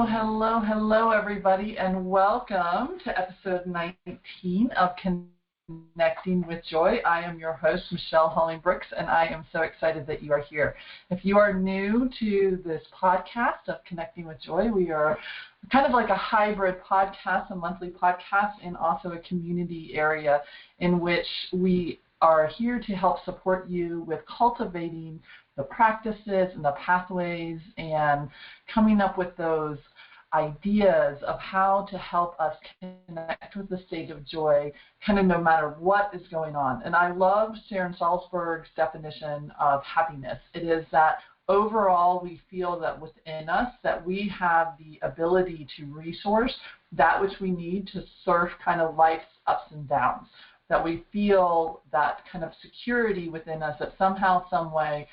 Hello, everybody, and welcome to episode 19 of Connecting with Joy. I am your host, Michelle Hollingbrooks, and I am so excited that you are here. If you are new to this podcast of Connecting with Joy, we are kind of like a hybrid podcast, a monthly podcast, and also a community area in which we are here to help support you with cultivating the practices and the pathways and coming up with those ideas of how to help us connect with the state of joy kind of no matter what is going on. And I love Sharon Salzberg's definition of happiness. It is that overall we feel that within us that we have the ability to resource that which we need to surf kind of life's ups and downs, that we feel that kind of security within us that somehow, some way,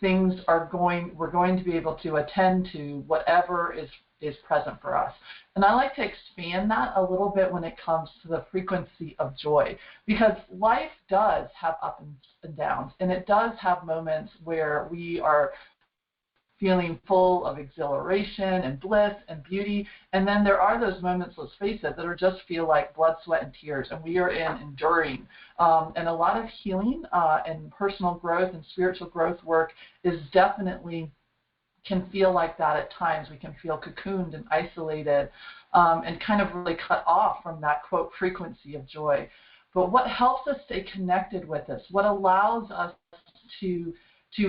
we're going to be able to attend to whatever is present for us. And I like to expand that a little bit when it comes to the frequency of joy, because life does have ups and downs, and it does have moments where we are feeling full of exhilaration and bliss and beauty, and then there are those moments, let's face it, that just feel like blood, sweat, and tears, and we are enduring. And a lot of healing and personal growth and spiritual growth work is definitely can feel like that at times. We can feel cocooned and isolated and kind of really cut off from that, quote, frequency of joy. But what helps us stay connected with this, what allows us to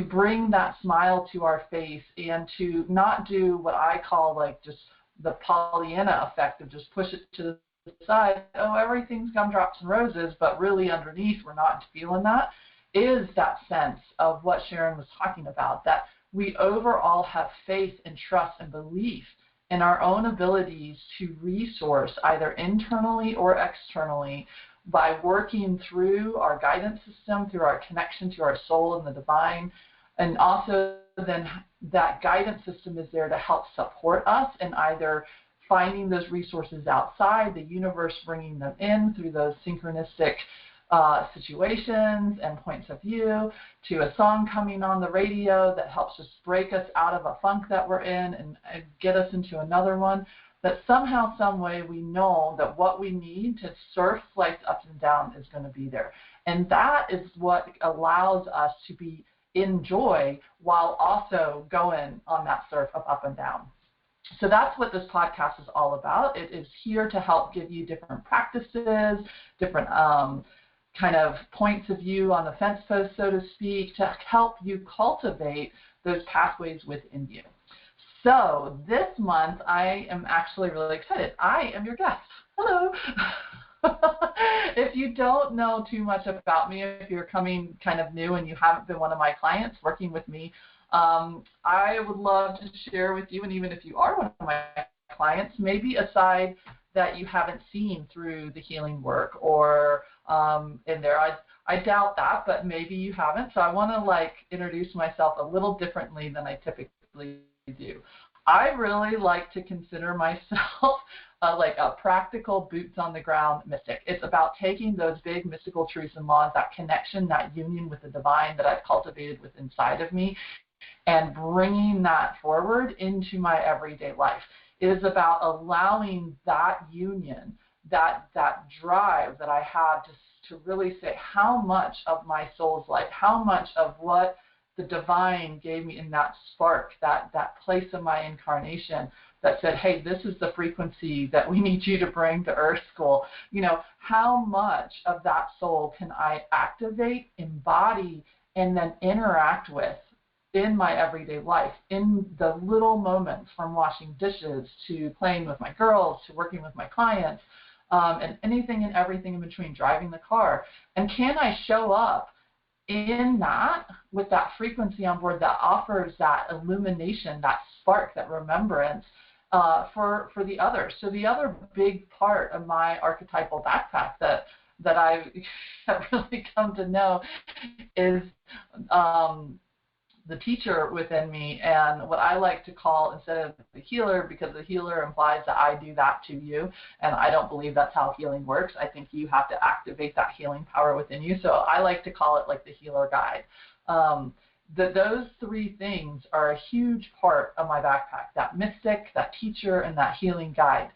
bring that smile to our face and to not do what I call like just the Pollyanna effect of just push it to the side, oh, everything's gumdrops and roses, but really underneath we're not feeling that, is that sense of what Sharon was talking about, that we overall have faith and trust and belief in our own abilities to resource either internally or externally by working through our guidance system, through our connection to our soul and the divine, and also then that guidance system is there to help support us in either finding those resources outside, the universe bringing them in through those synchronistic situations and points of view, to a song coming on the radio that helps us break us out of a funk that we're in and get us into another one, that somehow, some way we know that what we need to surf life's ups and downs is going to be there. And that is what allows us to be in joy while also going on that surf of up and down. So that's what this podcast is all about. It is here to help give you different practices, different kind of points of view on the fence post, so to speak, to help you cultivate those pathways within you. So this month, I am actually really excited. I am your guest. Hello. If you don't know too much about me, if you're coming kind of new and you haven't been one of my clients working with me, I would love to share with you, and even if you are one of my clients, maybe a side that you haven't seen through the healing work or in there. I doubt that, but maybe you haven't. So I want to introduce myself a little differently than I typically do. I really like to consider myself like a practical boots on the ground mystic. It's about taking those big mystical truths and laws, that connection, that union with the divine that I've cultivated within inside of me, and bringing that forward into my everyday life. It is about allowing that union, that drive that I have to really say how much of my soul's life, how much of what the divine gave me in that spark, that place of my incarnation that said, hey, this is the frequency that we need you to bring to Earth School. You know, how much of that soul can I activate, embody, and then interact with in my everyday life, in the little moments from washing dishes to playing with my girls to working with my clients, and anything and everything in between, driving the car. And can I show up in that with that frequency on board that offers that illumination, that spark, that remembrance for the other? So the other big part of my archetypal backpack that I have really come to know is the teacher within me, and what I like to call, instead of the healer, because the healer implies that I do that to you, and I don't believe that's how healing works. I think you have to activate that healing power within you, so I like to call it like the healer guide. those three things are a huge part of my backpack, that mystic, that teacher, and that healing guide.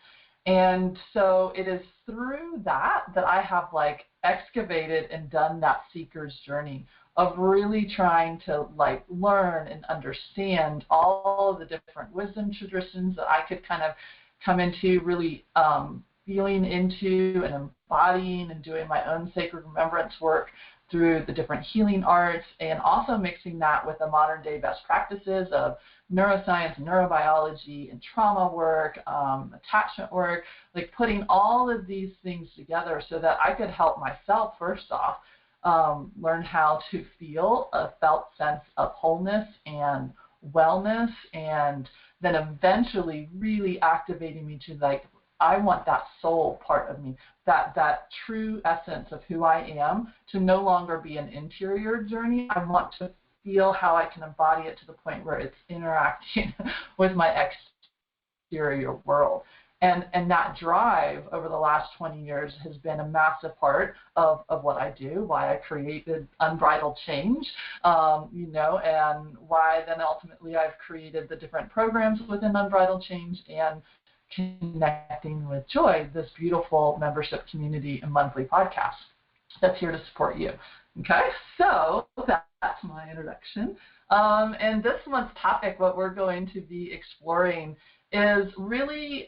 And so it is through that I have like excavated and done that seeker's journey of really trying to like learn and understand all of the different wisdom traditions that I could kind of come into, really feeling into and embodying and doing my own sacred remembrance work through the different healing arts, and also mixing that with the modern day best practices of neuroscience, neurobiology, and trauma work, attachment work, like putting all of these things together so that I could help myself, first off, learn how to feel a felt sense of wholeness and wellness, and then eventually really activating me to like, I want that soul part of me, that true essence of who I am, to no longer be an interior journey. I want to feel how I can embody it to the point where it's interacting with my exterior world. And that drive over the last 20 years has been a massive part of what I do, why I created Unbridled Change, and why then ultimately I've created the different programs within Unbridled Change and Connecting with Joy, this beautiful membership community and monthly podcast that's here to support you. Okay, so that's my introduction. And this month's topic, what we're going to be exploring is really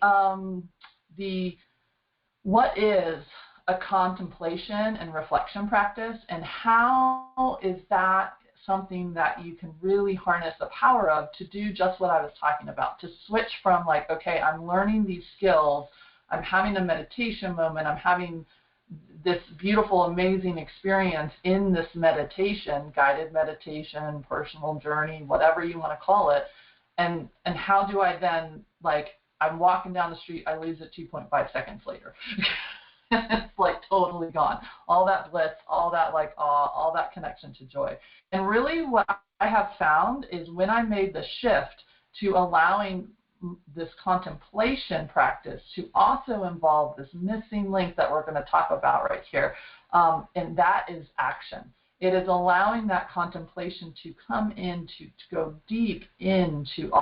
what is a contemplation and reflection practice, and how is that something that you can really harness the power of to do just what I was talking about, to switch from like, okay, I'm learning these skills, I'm having a meditation moment, I'm having this beautiful, amazing experience in this meditation, guided meditation, personal journey, whatever you want to call it, and how do I then, like, I'm walking down the street, I lose it 2.5 seconds later. It's like totally gone. All that bliss, all that like awe, all that connection to joy. And really what I have found is when I made the shift to allowing this contemplation practice to also involve this missing link that we're going to talk about right here, and that is action. It is allowing that contemplation to come in, to go deep into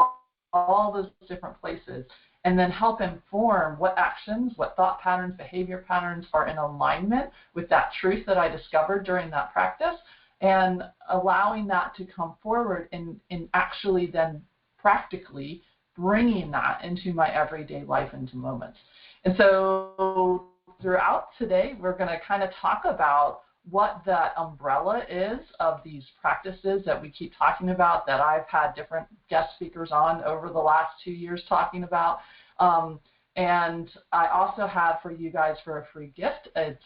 all those different places, and then help inform what actions, what thought patterns, behavior patterns are in alignment with that truth that I discovered during that practice, and allowing that to come forward and actually then practically bringing that into my everyday life, into moments. And so throughout today, we're going to kind of talk about what that umbrella is of these practices that we keep talking about, that I've had different guest speakers on over the last 2 years talking about. And I also have for you guys for a free gift, it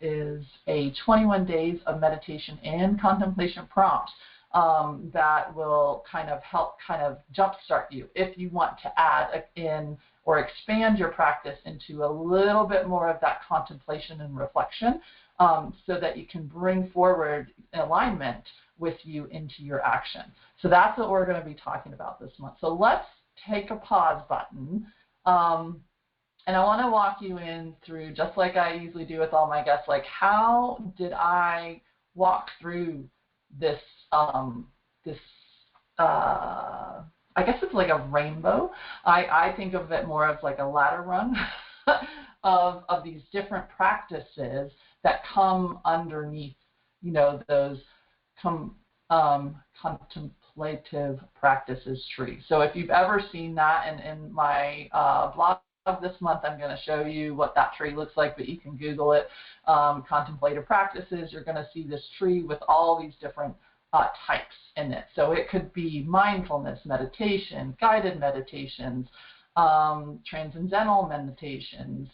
is a 21 days of meditation and contemplation prompts that will kind of help kind of jumpstart you if you want to add in or expand your practice into a little bit more of that contemplation and reflection, so that you can bring forward alignment with you into your action. So that's what we're going to be talking about this month. So let's take a pause button. And I want to walk you in through, just like I usually do with all my guests, like how did I walk through this, I guess it's like a rainbow. I think of it more as like a ladder run of these different practices that come underneath, those contemplative practices tree. So if you've ever seen that in my blog this month, I'm going to show you what that tree looks like, but you can Google it, contemplative practices. You're going to see this tree with all these different types in it. So it could be mindfulness, meditation, guided meditations, transcendental meditations,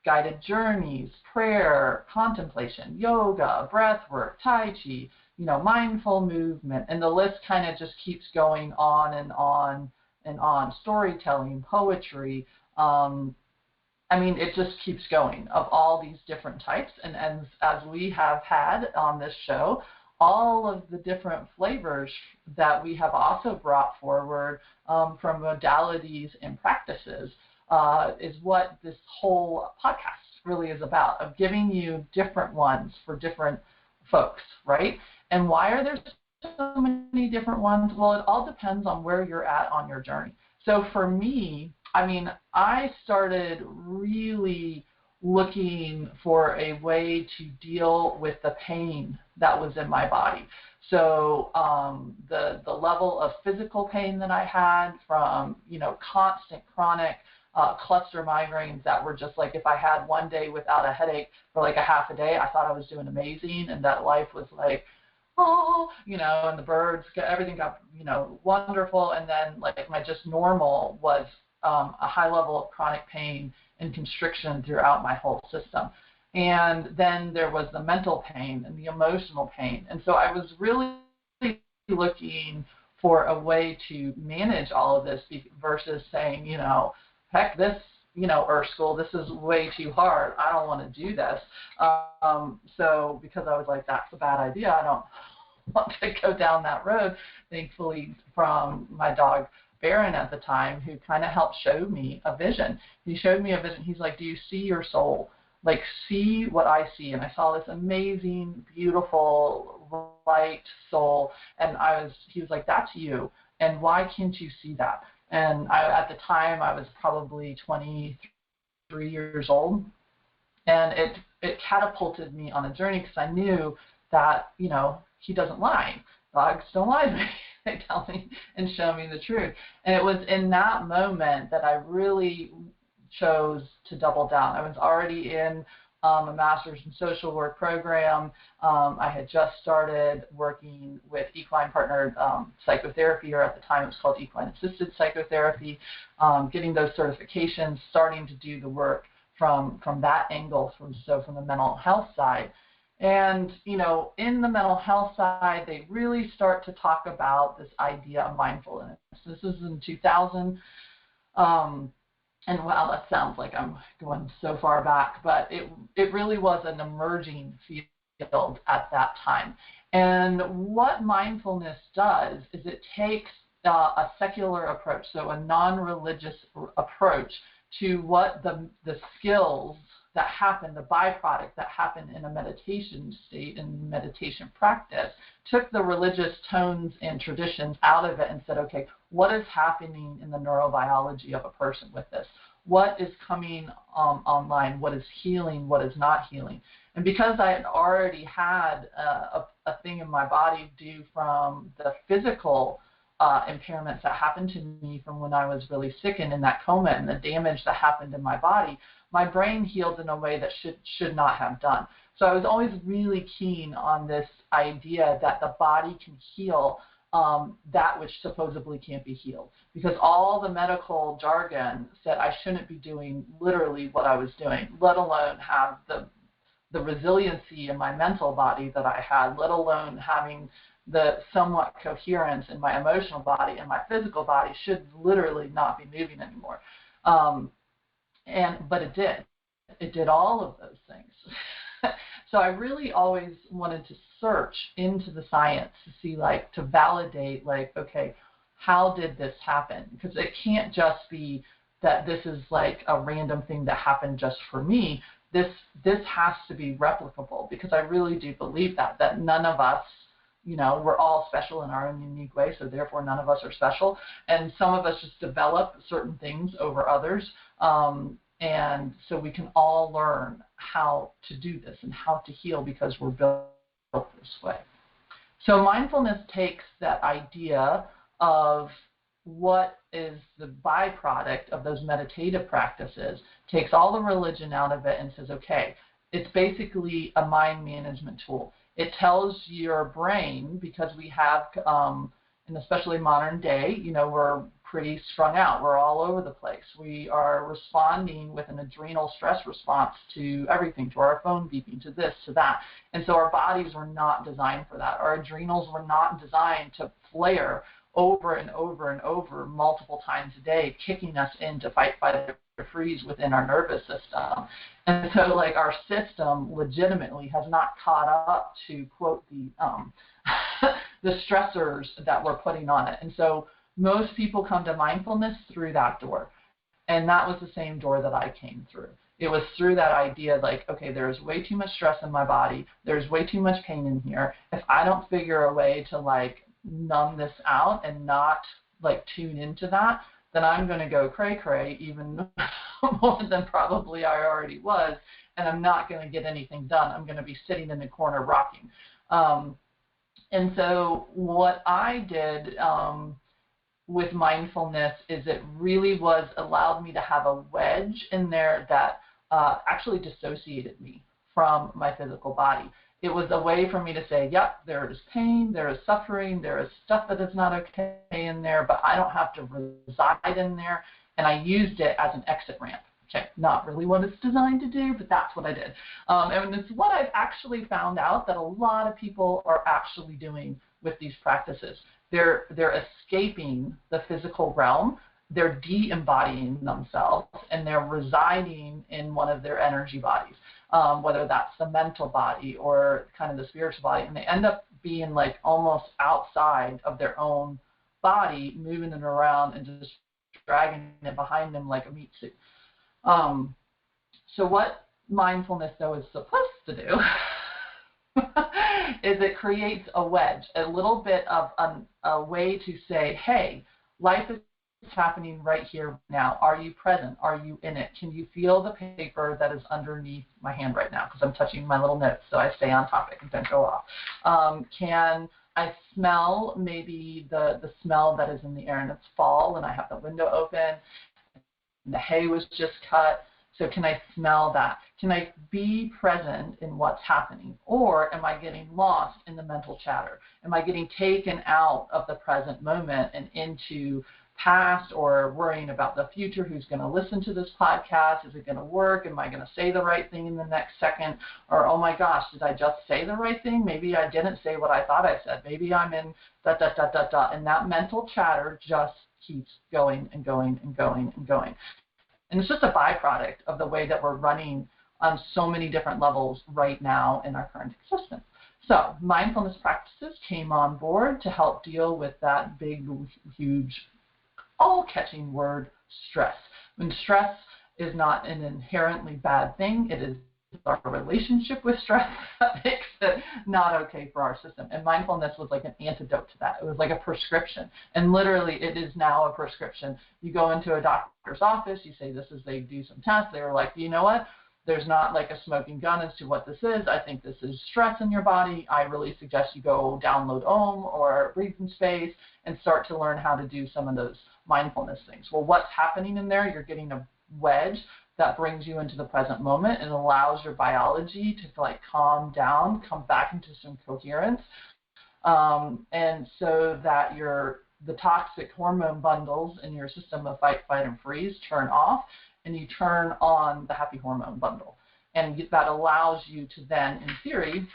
guided journeys, prayer, contemplation, yoga, breath work, Tai Chi, mindful movement, and the list kind of just keeps going on and on and on. Storytelling, poetry, it just keeps going, of all these different types. And as we have had on this show, all of the different flavors that we have also brought forward from modalities and practices is what this whole podcast really is about, of giving you different ones for different folks, right? And why are there so many different ones. Well, it all depends on where you're at on your journey. So for me, I mean, I started really looking for a way to deal with the pain that was in my body. So the level of physical pain that I had from, constant chronic cluster migraines that were just like, if I had one day without a headache for like a half a day, I thought I was doing amazing and that life was like, oh, and the birds, everything got, wonderful. And then like my just normal was a high level of chronic pain and constriction throughout my whole system. And then there was the mental pain and the emotional pain. And so I was really looking for a way to manage all of this versus saying, heck, this, Earth School, this is way too hard. I don't want to do this. So because I was like, that's a bad idea. I don't want to go down that road. Thankfully, from my dog, Baron at the time, who kind of helped show me a vision. He showed me a vision. He's like, do you see your soul? Like, see what I see. And I saw this amazing, beautiful, light soul. And he was like, that's you. And why can't you see that? And at the time, I was probably 23 years old. And it catapulted me on a journey because I knew that, he doesn't lie. Dogs don't lie to me. They tell me and show me the truth. And it was in that moment that I really chose to double down. I was already in a master's in social work program. I had just started working with equine partnered psychotherapy, or at the time it was called equine assisted psychotherapy, getting those certifications, starting to do the work from that angle, from the mental health side. And, in the mental health side, they really start to talk about this idea of mindfulness. This is in 2000. And wow, that sounds like I'm going so far back, but it really was an emerging field at that time. And what mindfulness does is it takes a secular approach, so a non-religious approach to what the skills that happen, the byproduct that happened in a meditation state and meditation practice, took the religious tones and traditions out of it and said, okay, what is happening in the neurobiology of a person with this? What is coming online? What is healing? What is not healing? And because I had already had a thing in my body due from the physical impairments that happened to me from when I was really sick and in that coma, and the damage that happened in my body, my brain healed in a way that should not have done. So I was always really keen on this idea that the body can heal that which supposedly can't be healed, because all the medical jargon said I shouldn't be doing literally what I was doing, let alone have the resiliency in my mental body that I had, let alone having the somewhat coherence in my emotional body, and my physical body should literally not be moving anymore. But it did. It did all of those things. So I really always wanted to search into the science to see, to validate, okay, how did this happen? Because it can't just be that this is like a random thing that happened just for me. This has to be replicable, because I really do believe that none of us, we're all special in our own unique way, so therefore none of us are special. And some of us just develop certain things over others. And so we can all learn how to do this and how to heal, because we're built this way. So mindfulness takes that idea of what is the byproduct of those meditative practices, takes all the religion out of it and says, okay, it's basically a mind management tool. It tells your brain, because we have, and especially modern day, we're pretty strung out. We're all over the place. We are responding with an adrenal stress response to everything, to our phone beeping, to this, to that. And so our bodies were not designed for that. Our adrenals were not designed to flare over and over and over multiple times a day, kicking us into fight, flight, or freeze within our nervous system. And so our system legitimately has not caught up to, quote, the stressors that we're putting on it. And so most people come to mindfulness through that door. And that was the same door that I came through. it was through that idea, like, okay, there's way too much stress in my body. There's way too much pain in here. If I don't figure a way to like numb this out and not like tune into that, then I'm going to go cray-cray even more than probably I already was, and I'm not going to get anything done. I'm going to be sitting in the corner rocking. And so what I did with mindfulness is it really was allowed me to have a wedge in there that actually dissociated me from my physical body. It was a way for me to say, yep, there is pain, there is suffering, there is stuff that is not okay in there, but I don't have to reside in there. And I used it as an exit ramp. Okay, not really what it's designed to do, but that's what I did. And it's what I've actually found out that a lot of people are actually doing with these practices. They're escaping the physical realm, they're de-embodying themselves, and they're residing in one of their energy bodies, whether that's the mental body or kind of the spiritual body, and they end up being like almost outside of their own body, moving it around and just dragging it behind them like a meat suit. So what mindfulness, though, is supposed to do is it creates a wedge, a little bit of a way to say, hey, life is happening right here now. Are you present? Are you in it? Can you feel the paper that is underneath my hand right now? Because I'm touching my little notes, so I stay on topic and don't go off. Can I smell maybe the smell that is in the air, and it's fall, and I have the window open, and the hay was just cut, so can I smell that? Can I be present in what's happening? Or am I getting lost in the mental chatter? Am I getting taken out of the present moment and into past, or worrying about the future? Who's going to listen to this podcast? Is it going to work? Am I going to say the right thing in the next second? Or, oh my gosh, did I just say the right thing? Maybe I didn't say what I thought I said. Maybe I'm in ... And that mental chatter just keeps going and going and going and going. And it's just a byproduct of the way that we're running on so many different levels right now in our current existence. So mindfulness practices came on board to help deal with that big, huge, all-catching word, stress. When stress is not an inherently bad thing, it is our relationship with stress that makes it not okay for our system. And mindfulness was like an antidote to that. It was like a prescription. And literally, it is now a prescription. You go into a doctor's office, you say they do some tests. They were like, you know what? There's not like a smoking gun as to what this is. I think this is stress in your body. I really suggest you go download Om or Breathing Space and start to learn how to do some of those mindfulness things. Well, what's happening in there? You're getting a wedge that brings you into the present moment and allows your biology to like calm down, come back into some coherence, and so that the toxic hormone bundles in your system of fight, flight, and freeze turn off, and you turn on the happy hormone bundle. And that allows you to then, in theory,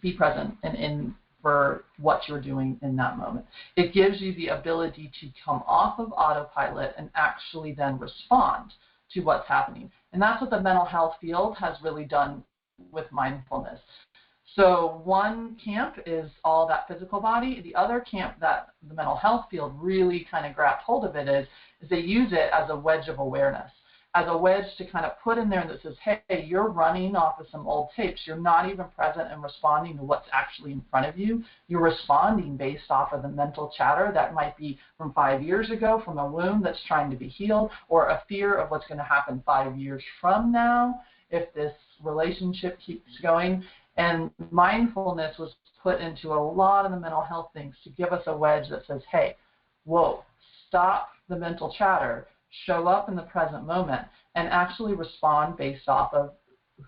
be present and in for what you're doing in that moment. It gives you the ability to come off of autopilot and actually then respond to what's happening. And that's what the mental health field has really done with mindfulness. So one camp is all that physical body. The other camp that the mental health field really kind of grabbed hold of it is they use it as a wedge of awareness, as a wedge to kind of put in there that says, hey, you're running off of some old tapes. You're not even present and responding to what's actually in front of you. You're responding based off of the mental chatter that might be from 5 years ago, from a wound that's trying to be healed, or a fear of what's going to happen 5 years from now if this relationship keeps going. And mindfulness was put into a lot of the mental health things to give us a wedge that says, hey, whoa, stop the mental chatter. Show up in the present moment and actually respond based off of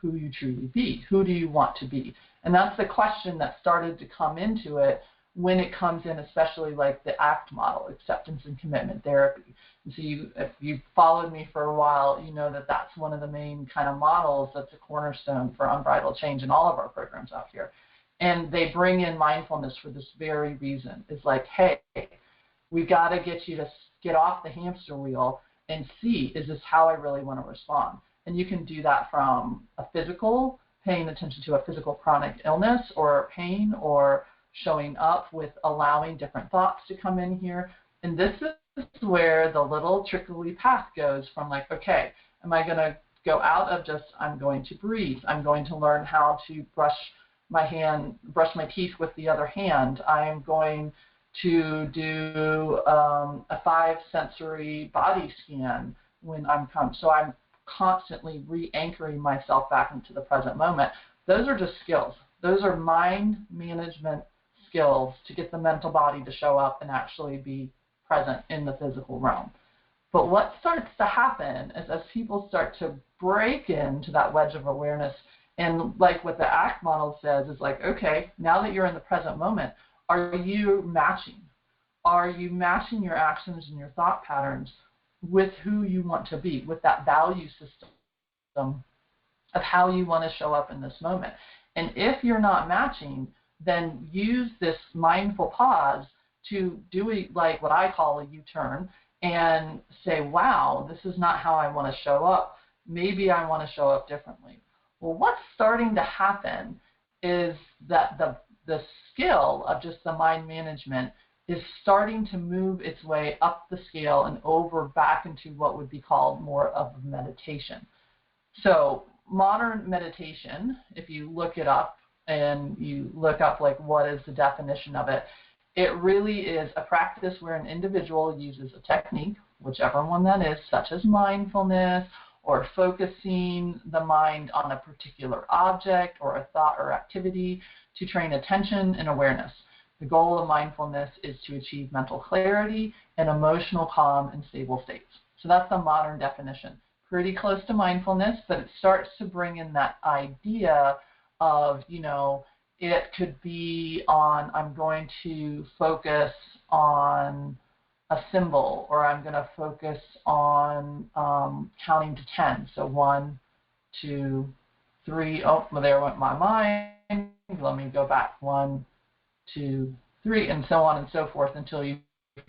who you truly be. Who do you want to be? And that's the question that started to come into it when it comes in, especially like the ACT model, acceptance and commitment therapy. And so if you've followed me for a while, you know that that's one of the main kind of models that's a cornerstone for unbridled change in all of our programs out here. And they bring in mindfulness for this very reason. It's like, hey, we've got to get you to get off the hamster wheel and see, is this how I really want to respond? And you can do that from a physical, paying attention to a physical chronic illness or pain, or showing up with allowing different thoughts to come in here. And this is where the little trickly path goes from like, okay, am I going to go out of just, I'm going to breathe. I'm going to learn how to brush my teeth with the other hand. I'm going to do a 5-sensory body scan when I'm so I'm constantly re-anchoring myself back into the present moment. Those are just skills. Those are mind management skills to get the mental body to show up and actually be present in the physical realm. But what starts to happen is as people start to break into that wedge of awareness, and like what the ACT model says is like, okay, now that you're in the present moment, are you matching? Are you matching your actions and your thought patterns with who you want to be, with that value system of how you want to show up in this moment? And if you're not matching, then use this mindful pause to do like what I call a U-turn and say, wow, this is not how I want to show up. Maybe I want to show up differently. Well, what's starting to happen is that the skill of just the mind management is starting to move its way up the scale and over back into what would be called more of meditation. So modern meditation, if you look it up and you look up like what is the definition of it, it really is a practice where an individual uses a technique, whichever one that is, such as mindfulness or focusing the mind on a particular object or a thought or activity to train attention and awareness. The goal of mindfulness is to achieve mental clarity and emotional calm and stable states. So that's the modern definition. Pretty close to mindfulness, but it starts to bring in that idea of, it could be on, I'm going to focus on a symbol, or I'm going to focus on counting to 10. So 1, 2, 3. Oh, well, there went my mind. Let me go back. 1, 2, 3, and so on and so forth until you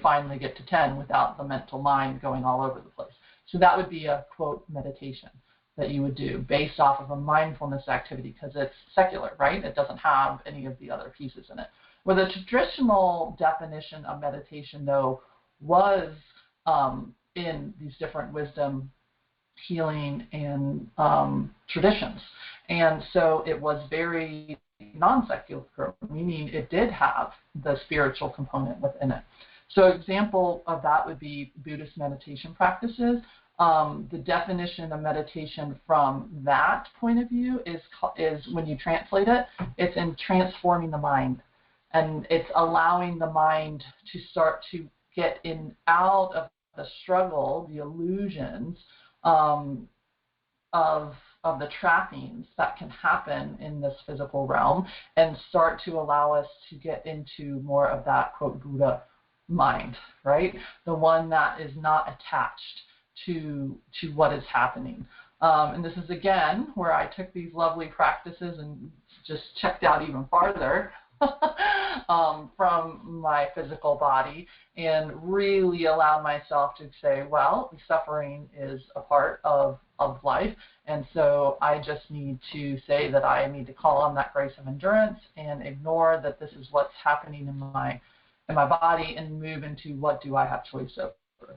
finally get to 10 without the mental mind going all over the place. So that would be a, quote, meditation that you would do based off of a mindfulness activity because it's secular, right? It doesn't have any of the other pieces in it. Well, the traditional definition of meditation, though, was in these different wisdom, healing, and traditions. And so it was very non-secular, meaning it did have the spiritual component within it. So an example of that would be Buddhist meditation practices. The definition of meditation from that point of view is when you translate it, it's in transforming the mind. And it's allowing the mind to start to get out of the struggle, the illusions of the trappings that can happen in this physical realm, and start to allow us to get into more of that, quote, Buddha mind, right? The one that is not attached to what is happening. And this is, again, where I took these lovely practices and just checked out even farther from my physical body and really allowed myself to say, well, suffering is a part of life, and so I just need to say that I need to call on that grace of endurance and ignore that this is what's happening in my body and move into what do I have choice over.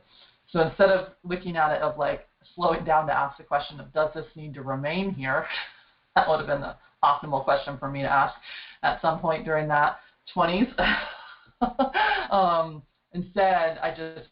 So instead of looking at it of like slowing down to ask the question of does this need to remain here, that would have been the optimal question for me to ask at some point during that 20s. Instead, I just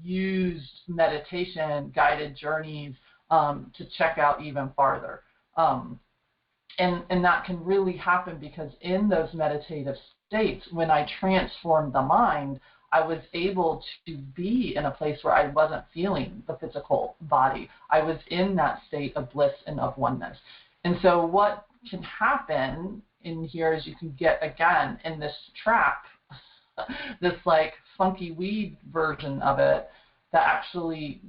used meditation, guided journeys to check out even farther. And that can really happen because in those meditative states, when I transformed the mind, I was able to be in a place where I wasn't feeling the physical body. I was in that state of bliss and of oneness. And so what can happen in here is you can get, again, in this trap, this like funky weed version of it that actually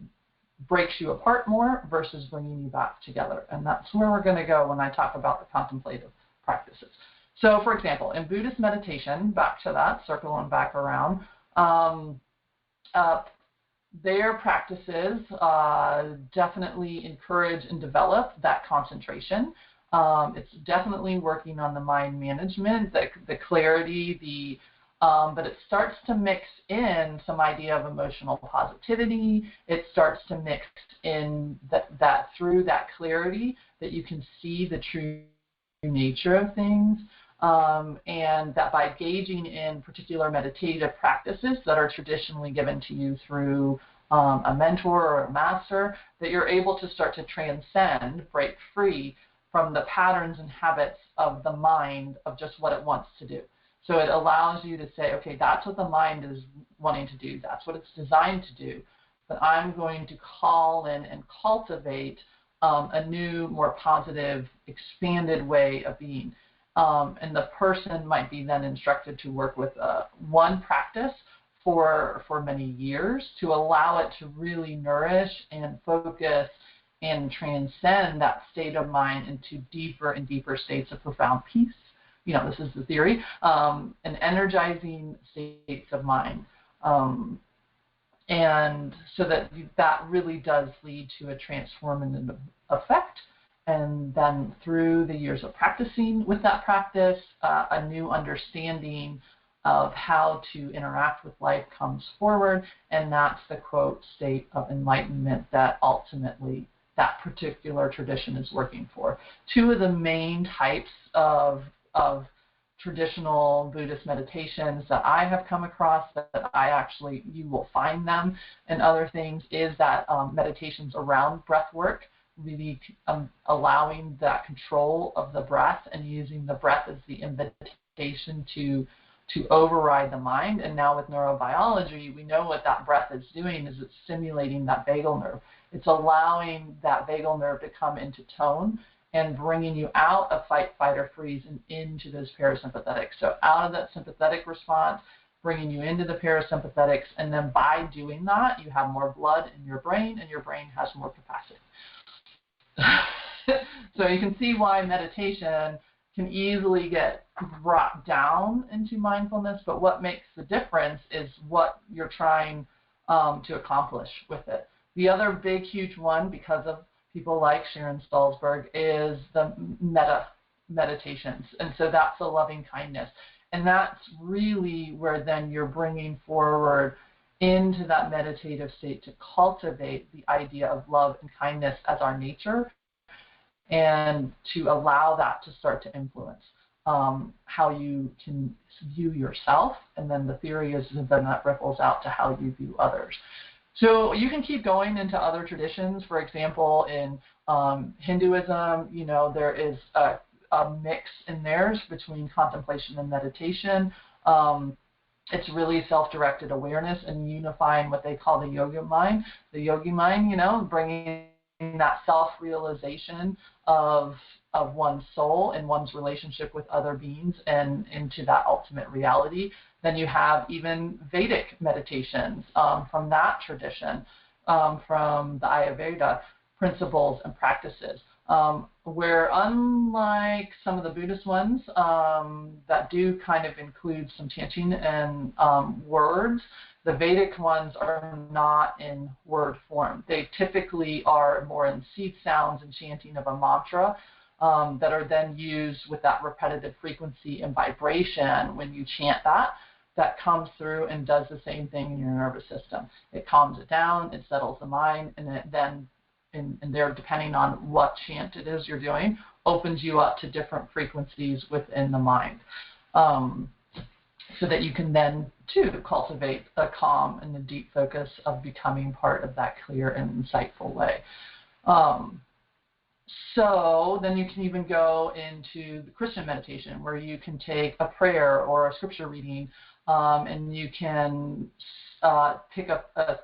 breaks you apart more versus bringing you back together. And that's where we're going to go when I talk about the contemplative practices. So, for example, in Buddhist meditation, back to that, circling back around, their practices definitely encourage and develop that concentration. It's definitely working on the mind management, the clarity, the but it starts to mix in some idea of emotional positivity. It starts to mix in that through that clarity that you can see the true nature of things, and that by engaging in particular meditative practices that are traditionally given to you through a mentor or a master, that you're able to start to transcend, break free from the patterns and habits of the mind of just what it wants to do. So it allows you to say, okay, that's what the mind is wanting to do. That's what it's designed to do. But I'm going to call in and cultivate a new, more positive, expanded way of being. And the person might be then instructed to work with one practice for many years to allow it to really nourish and focus and transcend that state of mind into deeper and deeper states of profound peace. This is the theory, and energizing states of mind. And so that really does lead to a transformative effect. And then through the years of practicing with that practice, a new understanding of how to interact with life comes forward. And that's the, quote, state of enlightenment that ultimately that particular tradition is working for. Two of the main types of traditional Buddhist meditations that I have come across, that you will find them and other things, is that meditations around breath work, really allowing that control of the breath and using the breath as the invitation to override the mind. And now with neurobiology, we know what that breath is doing is it's stimulating that vagal nerve. It's allowing that vagal nerve to come into tone and bringing you out of fight, flight, or freeze and into those parasympathetics. So out of that sympathetic response, bringing you into the parasympathetics, and then by doing that, you have more blood in your brain, and your brain has more capacity. So you can see why meditation can easily get brought down into mindfulness, but what makes the difference is what you're trying to accomplish with it. The other big, huge one, because of people like Sharon Salzberg, is the metta meditations. And so that's the loving kindness. And that's really where then you're bringing forward into that meditative state to cultivate the idea of love and kindness as our nature, and to allow that to start to influence how you can view yourself. And then the theory is then that ripples out to how you view others. So you can keep going into other traditions. For example, in Hinduism, there is a mix in theirs between contemplation and meditation. It's really self-directed awareness and unifying what they call the yogi mind. The yogi mind, bringing that self-realization of one's soul and one's relationship with other beings and into that ultimate reality. Then you have even Vedic meditations from that tradition, from the Ayurveda principles and practices, where unlike some of the Buddhist ones that do kind of include some chanting and words, the Vedic ones are not in word form. They typically are more in seed sounds and chanting of a mantra that are then used with that repetitive frequency and vibration. When you chant that comes through and does the same thing in your nervous system. It calms it down, it settles the mind, and it then, and there, depending on what chant it is you're doing, opens you up to different frequencies within the mind. So that you can then, too, cultivate a calm and a deep focus of becoming part of that clear and insightful way. So then you can even go into the Christian meditation, where you can take a prayer or a scripture reading, and you can pick up a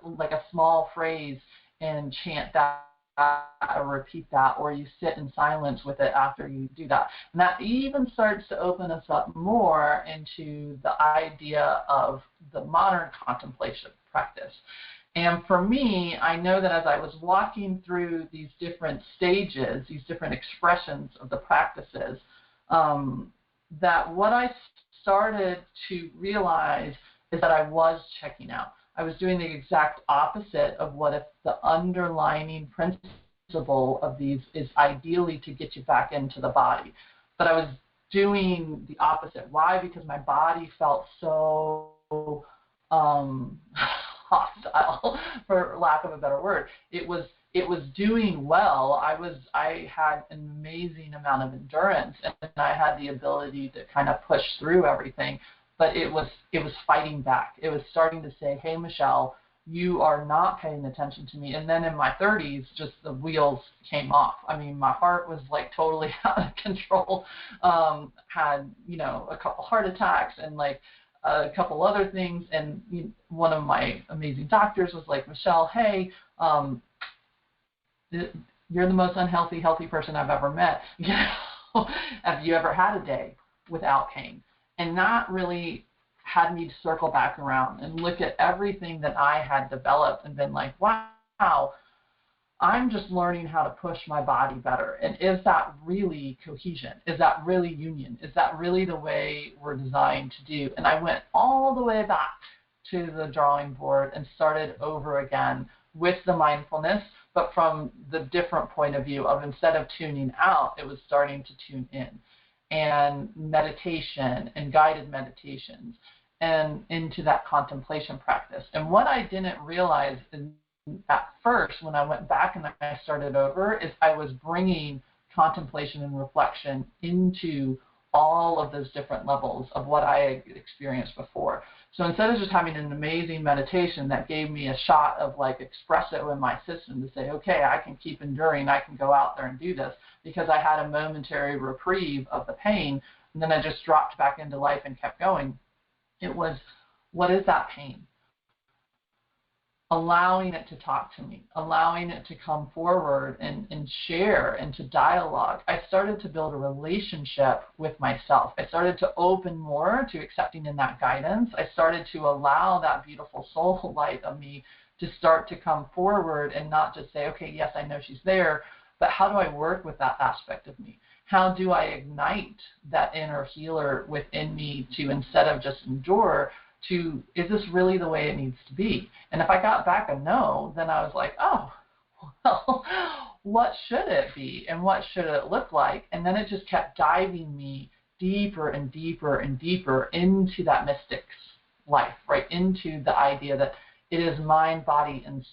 small phrase and chant that or repeat that, or you sit in silence with it after you do that. And that even starts to open us up more into the idea of the modern contemplation practice. And for me, I know that as I was walking through these different stages, these different expressions of the practices, that what I started to realize is that I was checking out. I was doing the exact opposite of what if the underlying principle of these is ideally to get you back into the body. But I was doing the opposite. Why? Because my body felt so hostile, for lack of a better word. It was doing well. I had an amazing amount of endurance, and I had the ability to kind of push through everything. But it was fighting back. It was starting to say, "Hey, Michelle, you are not paying attention to me." And then in my 30s, just the wheels came off. I mean, my heart was like totally out of control. Had, a couple heart attacks and like a couple other things. And one of my amazing doctors was like, "Michelle, hey, you're the most healthy person I've ever met. Have you ever had a day without pain?" And that really had me circle back around and look at everything that I had developed and been like, wow, I'm just learning how to push my body better. And is that really cohesion? Is that really union? Is that really the way we're designed to do? And I went all the way back to the drawing board and started over again with the mindfulness, but from the different point of view of, instead of tuning out, it was starting to tune in, and meditation and guided meditations, and into that contemplation practice. And what I didn't realize at first when I went back and I started over is I was bringing contemplation and reflection into all of those different levels of what I had experienced before. So instead of just having an amazing meditation that gave me a shot of like espresso in my system to say, okay, I can keep enduring, I can go out there and do this, because I had a momentary reprieve of the pain, and then I just dropped back into life and kept going. It was, what is that pain? Allowing it to talk to me, allowing it to come forward and share and to dialogue. I started to build a relationship with myself. I started to open more to accepting in that guidance. I started to allow that beautiful soul light of me to start to come forward and not just say, okay, yes, I know she's there, but how do I work with that aspect of me? How do I ignite that inner healer within me to, instead of just endure, to, is this really the way it needs to be? And if I got back a no, then I was like, oh, well, what should it be? And what should it look like? And then it just kept diving me deeper and deeper and deeper into that mystic's life, right? Into the idea that it is mind, body, and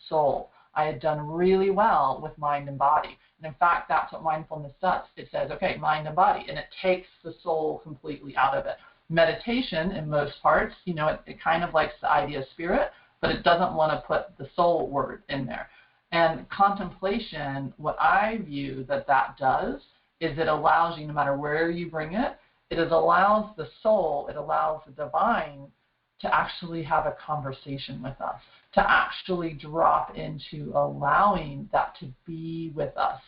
soul. I had done really well with mind and body. And in fact, that's what mindfulness does. It says, okay, mind and body, and it takes the soul completely out of it. Meditation, in most parts, it kind of likes the idea of spirit, but it doesn't want to put the soul word in there. And contemplation, what I view that does is it allows you, no matter where you bring it, it allows the soul, it allows the divine to actually have a conversation with us, to actually drop into allowing that to be with us.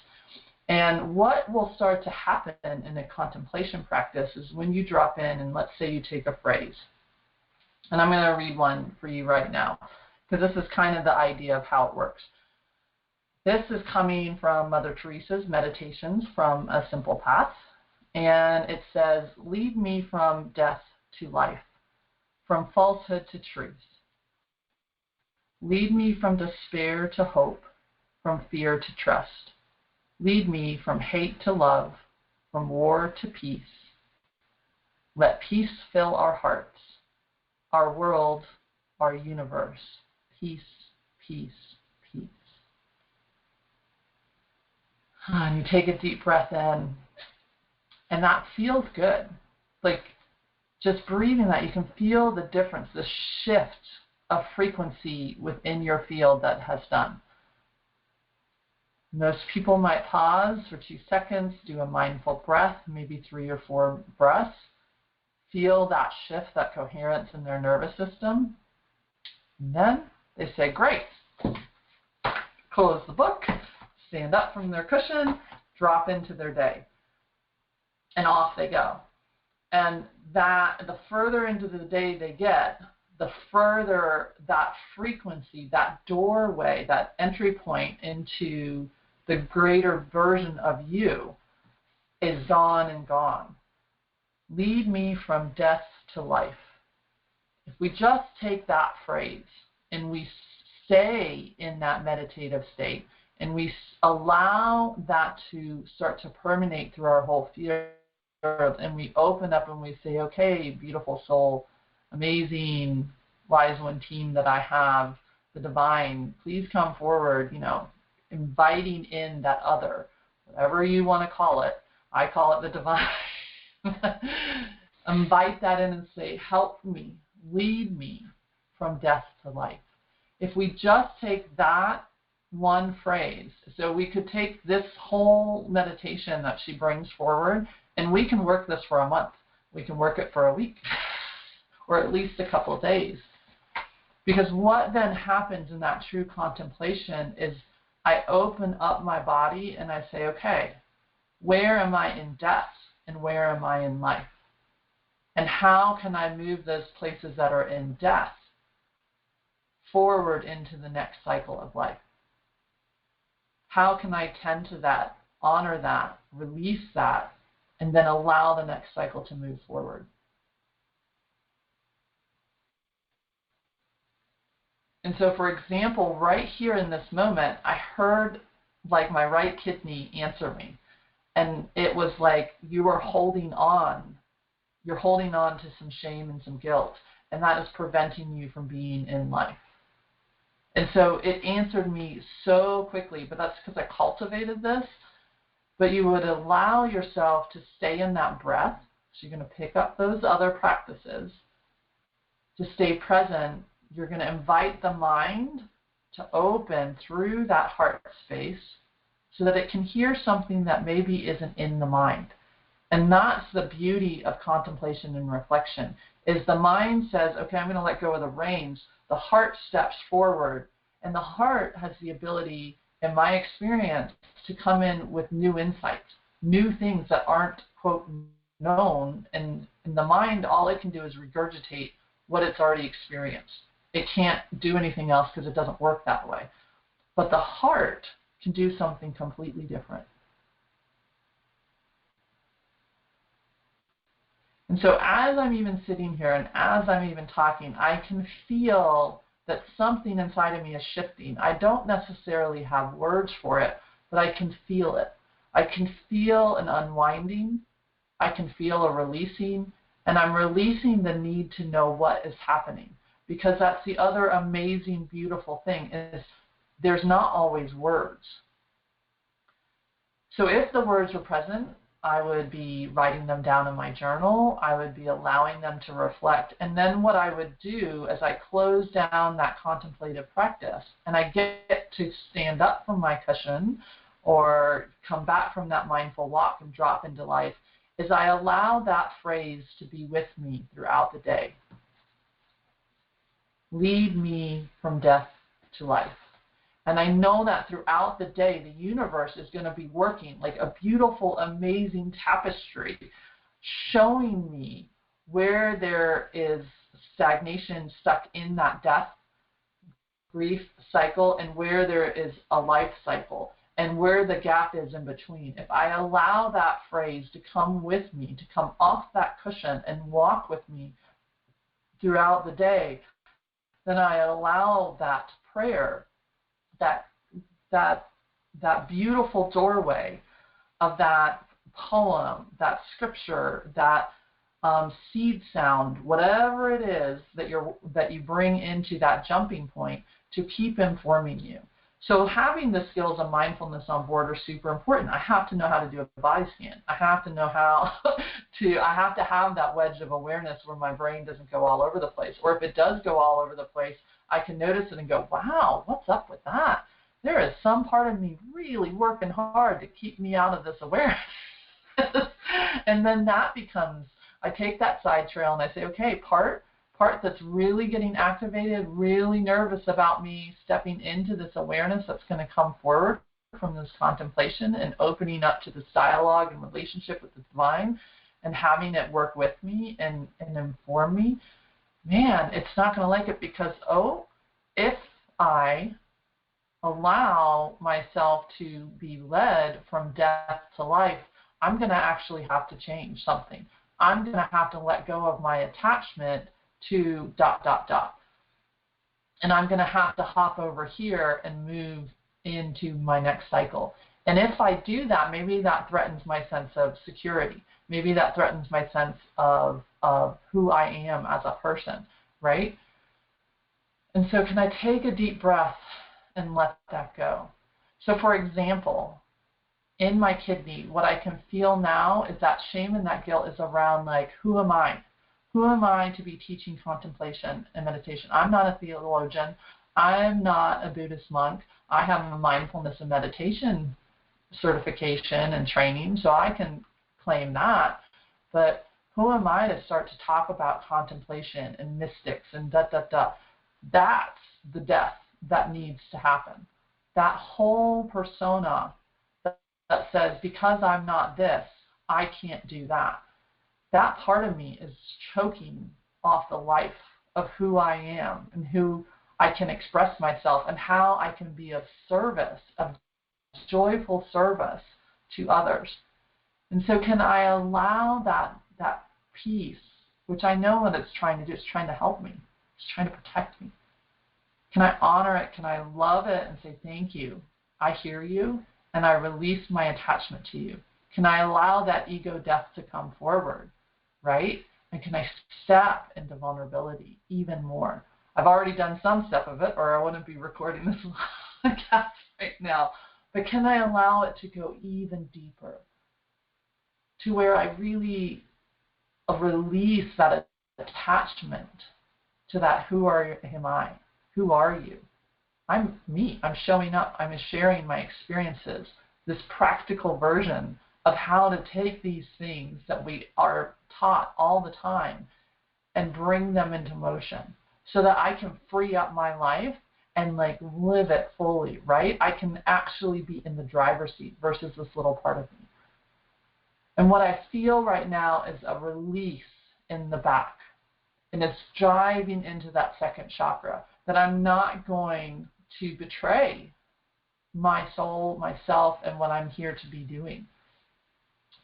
And what will start to happen in a contemplation practice is when you drop in, and let's say you take a phrase. And I'm going to read one for you right now, because this is kind of the idea of how it works. This is coming from Mother Teresa's Meditations from a Simple Path. And it says, lead me from death to life, from falsehood to truth. Lead me from despair to hope, from fear to trust. Lead me from hate to love, from war to peace. Let peace fill our hearts, our world, our universe. Peace, peace, peace. And you take a deep breath in, and that feels good. Like just breathing that, you can feel the difference, the shift of frequency within your field that has done. Most people might pause for 2 seconds, do a mindful breath, maybe 3 or 4 breaths, feel that shift, that coherence in their nervous system, and then they say, great, close the book, stand up from their cushion, drop into their day, and off they go. And that, the further into the day they get, the further that frequency, that doorway, that entry point into the greater version of you is gone and gone. Lead me from death to life. If we just take that phrase and we stay in that meditative state and we allow that to start to permeate through our whole field, and we open up and we say, okay, beautiful soul, amazing wise one team that I have, the divine, please come forward, inviting in that other, whatever you want to call it. I call it the divine. Invite that in and say, help me, lead me from death to life. If we just take that one phrase, so we could take this whole meditation that she brings forward, and we can work this for a month. We can work it for a week, or at least a couple of days. Because what then happens in that true contemplation is I open up my body and I say, okay, where am I in death and where am I in life? And how can I move those places that are in death forward into the next cycle of life? How can I tend to that, honor that, release that, and then allow the next cycle to move forward? And so, for example, right here in this moment, I heard like my right kidney answer me. And it was like you are holding on. You're holding on to some shame and some guilt. And that is preventing you from being in life. And so it answered me so quickly, but that's because I cultivated this. But you would allow yourself to stay in that breath. So you're going to pick up those other practices to stay present. You're going to invite the mind to open through that heart space so that it can hear something that maybe isn't in the mind. And that's the beauty of contemplation and reflection, is the mind says, okay, I'm going to let go of the reins. The heart steps forward, and the heart has the ability, in my experience, to come in with new insights, new things that aren't, quote, known. And in the mind, all it can do is regurgitate what it's already experienced. It can't do anything else because it doesn't work that way. But the heart can do something completely different. And so as I'm even sitting here and as I'm even talking, I can feel that something inside of me is shifting. I don't necessarily have words for it, but I can feel it. I can feel an unwinding. I can feel a releasing. And I'm releasing the need to know what is happening. Because that's the other amazing, beautiful thing, is there's not always words. So if the words were present, I would be writing them down in my journal. I would be allowing them to reflect. And then what I would do as I close down that contemplative practice and I get to stand up from my cushion or come back from that mindful walk and drop into life, is I allow that phrase to be with me throughout the day. Lead me from death to life. And I know that throughout the day, the universe is going to be working like a beautiful, amazing tapestry, showing me where there is stagnation stuck in that death, grief cycle, and where there is a life cycle, and where the gap is in between. If I allow that phrase to come with me, to come off that cushion and walk with me throughout the day, then I allow that prayer, that beautiful doorway of that poem, that scripture, that seed sound, whatever it is that you bring into that jumping point, to keep informing you. So having the skills of mindfulness on board are super important. I have to know how to do a body scan. I have to know how I have to have that wedge of awareness where my brain doesn't go all over the place. Or if it does go all over the place, I can notice it and go, wow, what's up with that? There is some part of me really working hard to keep me out of this awareness. And then that becomes, I take that side trail and I say, okay, part that's really getting activated, really nervous about me stepping into this awareness that's going to come forward from this contemplation and opening up to this dialogue and relationship with the divine and having it work with me and inform me. Man, it's not going to like it because, if I allow myself to be led from death to life, I'm going to actually have to change something. I'm going to have to let go of my attachment to ... And I'm going to have to hop over here and move into my next cycle. And if I do that, maybe that threatens my sense of security. Maybe that threatens my sense of who I am as a person, right? And so can I take a deep breath and let that go? So for example, in my kidney, what I can feel now is that shame and that guilt is around like, who am I? Who am I to be teaching contemplation and meditation? I'm not a theologian. I'm not a Buddhist monk. I have a mindfulness and meditation certification and training, so I can claim that. But who am I to start to talk about contemplation and mystics and da-da-da? That's the death that needs to happen. That whole persona that says, because I'm not this, I can't do that. That part of me is choking off the life of who I am and who I can express myself and how I can be of service, of joyful service to others. And so can I allow that peace, which I know what it's trying to do, it's trying to help me, it's trying to protect me. Can I honor it? Can I love it and say, thank you, I hear you, and I release my attachment to you? Can I allow that ego death to come forward, right? And can I step into vulnerability even more? I've already done some step of it, or I wouldn't be recording this podcast right now. But can I allow it to go even deeper to where I really release that attachment to that am I? Who are you? I'm me. I'm showing up. I'm sharing my experiences, this practical version of how to take these things that we are taught all the time and bring them into motion so that I can free up my life and like live it fully, right? I can actually be in the driver's seat versus this little part of me. And what I feel right now is a release in the back. And it's driving into that second chakra, that I'm not going to betray my soul, myself, and what I'm here to be doing,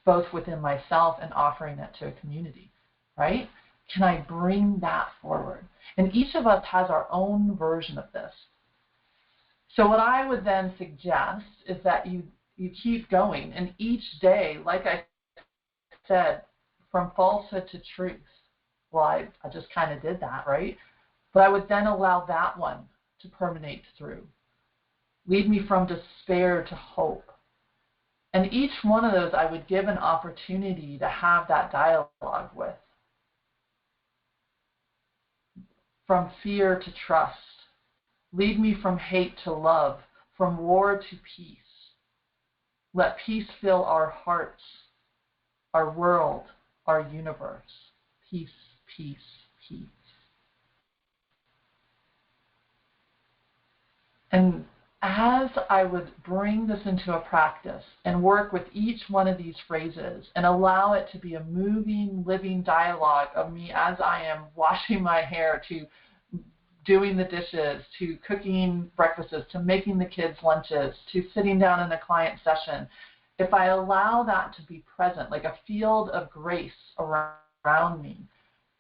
both within myself and offering it to a community, right? Can I bring that forward? And each of us has our own version of this. So what I would then suggest is that you keep going, and each day, like I said, from falsehood to truth. Well, I just kind of did that, right? But I would then allow that one to permeate through. Lead me from despair to hope. And each one of those I would give an opportunity to have that dialogue with. From fear to trust. Lead me from hate to love, from war to peace. Let peace fill our hearts, our world, our universe. Peace, peace, peace. And as I would bring this into a practice and work with each one of these phrases and allow it to be a moving, living dialogue of me as I am washing my hair, to doing the dishes, to cooking breakfasts, to making the kids' lunches, to sitting down in a client session, if I allow that to be present, like a field of grace around me,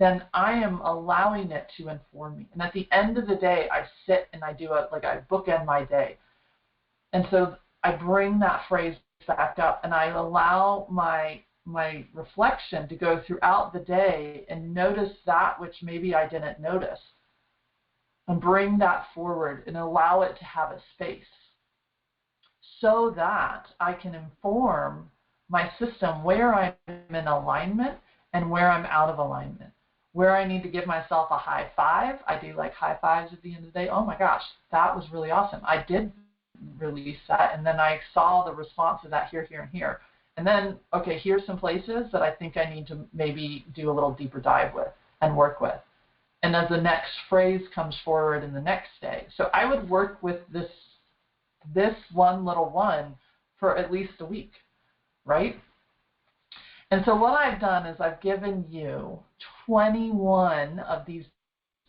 then I am allowing it to inform me. And at the end of the day, I sit and I bookend my day. And so I bring that phrase back up and I allow my reflection to go throughout the day and notice that which maybe I didn't notice, and bring that forward and allow it to have a space so that I can inform my system where I'm in alignment and where I'm out of alignment. Where I need to give myself a high five, I do like high fives at the end of the day. Oh my gosh, that was really awesome. I did release that, and then I saw the response of that here, here, and here. And then, okay, here's some places that I think I need to maybe do a little deeper dive with and work with. And as the next phrase comes forward in the next day. So I would work with this one little one for at least a week, right? And so what I've done is I've given you 21 of these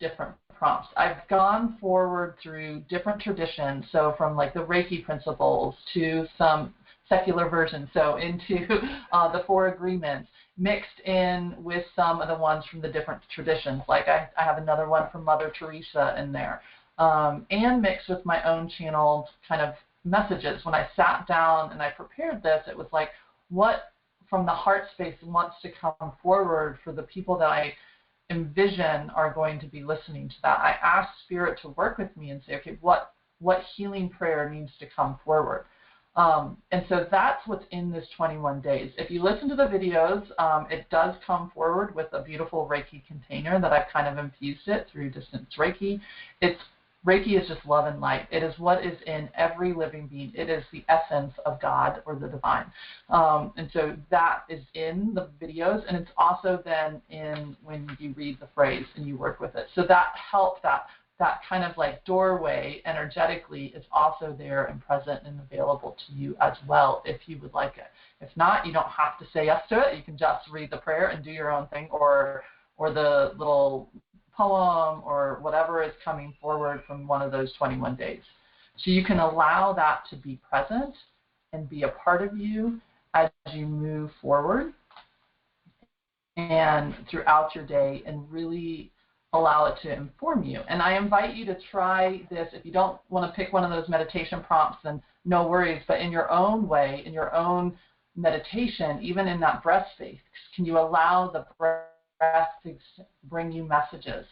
different prompts. I've gone forward through different traditions, so from like the Reiki principles to some secular versions, so into the Four Agreements, mixed in with some of the ones from the different traditions. Like I have another one from Mother Teresa in there, and mixed with my own channeled kind of messages. When I sat down and I prepared this, it was like, what from the heart space wants to come forward for the people that I envision are going to be listening to that, I ask Spirit to work with me and say, okay, what healing prayer needs to come forward? And so that's what's in this 21 days. If you listen to the videos, it does come forward with a beautiful Reiki container that I've kind of infused it through distance Reiki. Reiki is just love and light. It is what is in every living being. It is the essence of God or the divine. And so that is in the videos, and it's also then in when you read the phrase and you work with it. So that helps, that kind of like doorway energetically is also there and present and available to you as well if you would like it. If not, you don't have to say yes to it. You can just read the prayer and do your own thing, or the little poem or whatever is coming forward from one of those 21 days. So you can allow that to be present and be a part of you as you move forward and throughout your day, and really allow it to inform you. And I invite you to try this. If you don't want to pick one of those meditation prompts, then no worries, but in your own way, in your own meditation, even in that breath space, can you allow the breath to bring you messages?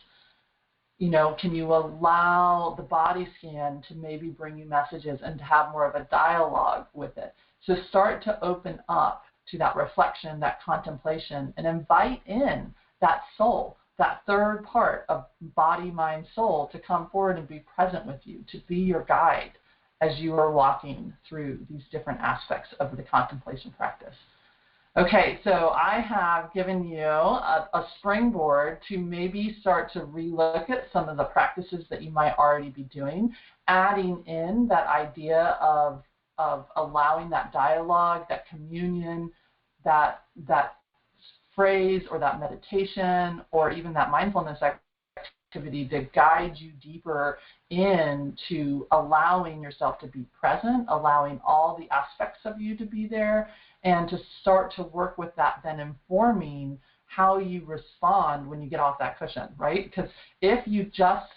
You know, can you allow the body scan to maybe bring you messages and to have more of a dialogue with it? So start to open up to that reflection, that contemplation, and invite in that soul, that third part of body, mind, soul, to come forward and be present with you, to be your guide as you are walking through these different aspects of the contemplation practice. Okay, so I have given you a springboard to maybe start to relook at some of the practices that you might already be doing, adding in that idea of allowing that dialogue, that communion, that phrase or that meditation or even that mindfulness activity to guide you deeper into allowing yourself to be present, allowing all the aspects of you to be there, and to start to work with that, then informing how you respond when you get off that cushion, right? Because if you just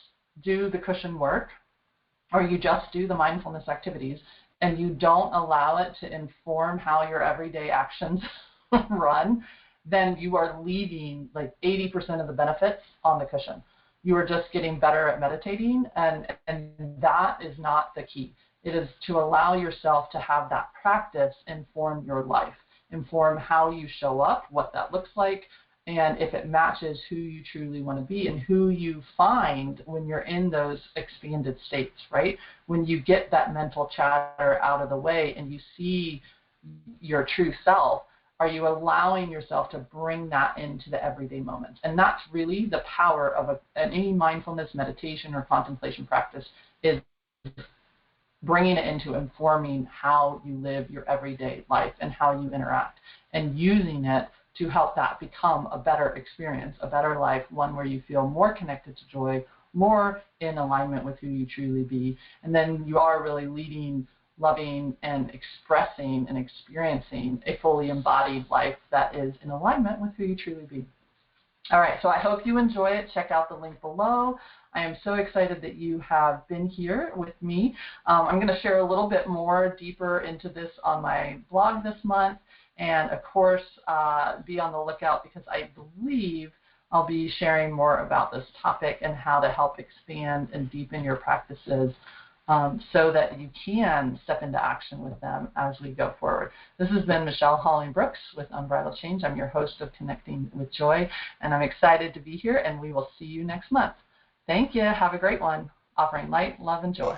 do the cushion work or you just do the mindfulness activities and you don't allow it to inform how your everyday actions run, then you are leaving like 80% of the benefits on the cushion. You are just getting better at meditating, and that is not the key. It is to allow yourself to have that practice inform your life, inform how you show up, what that looks like, and if it matches who you truly want to be and who you find when you're in those expanded states, right? When you get that mental chatter out of the way and you see your true self, are you allowing yourself to bring that into the everyday moments? And that's really the power of any mindfulness meditation or contemplation practice, is bringing it into informing how you live your everyday life and how you interact, and using it to help that become a better experience, a better life, one where you feel more connected to joy, more in alignment with who you truly be, and then you are really leading, loving, and expressing and experiencing a fully embodied life that is in alignment with who you truly be. All right, so I hope you enjoy it. Check out the link below. I am so excited that you have been here with me. I'm going to share a little bit more deeper into this on my blog this month. And of course, be on the lookout, because I believe I'll be sharing more about this topic and how to help expand and deepen your practices so that you can step into action with them as we go forward. This has been Michelle Holling-Brooks with Unbridled Change. I'm your host of Connecting with Joy, and I'm excited to be here, and we will see you next month. Thank you. Have a great one. Offering light, love, and joy.